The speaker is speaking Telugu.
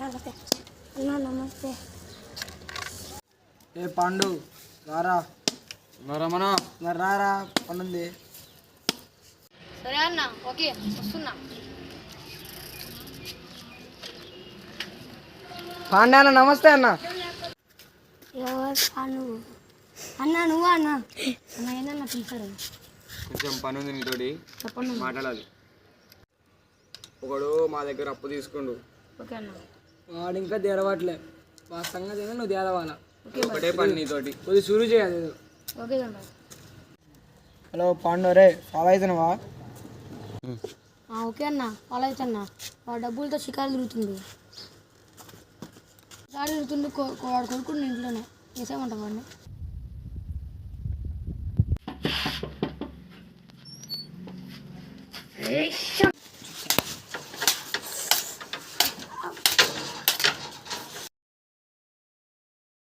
అన్నా నమస్తే. ఏ పాండు రారా. రమణ మరి రారా, పనుంది. సరే అన్న, ఓకే వస్తున్నా. పాండే అన్న నమస్తే అన్న. నువ్వు అన్న నువ్వా అన్న? అన్న ఏందన్నా పిలిచారు? కొంచెం పని ఉంది నీతోటి, చెప్పండి. మాట్లాడాలి. ఒకడు మా దగ్గర అప్పు తీసుకుండు. ఓకే అన్న. వాడు ఇంకా తెరవట్లే. మా సంగతి ఏదో నువ్వు తేరవాలా. ఒకటే పని నీతోటి. కొద్దిగా షురూ చేయాలి. ఓకే అన్న. హలో పాండు, రే ఫాలో అవుతున్నావా? ఓకే అన్న, ఫాలో అవుతున్న. వాడు డబ్బులతో షికారు తిరుగుతుంది. షికారు తిరుగుతుండు. వాడు కొడుకుండు ఇంట్లోనే. వేసేయమంట వాడిని.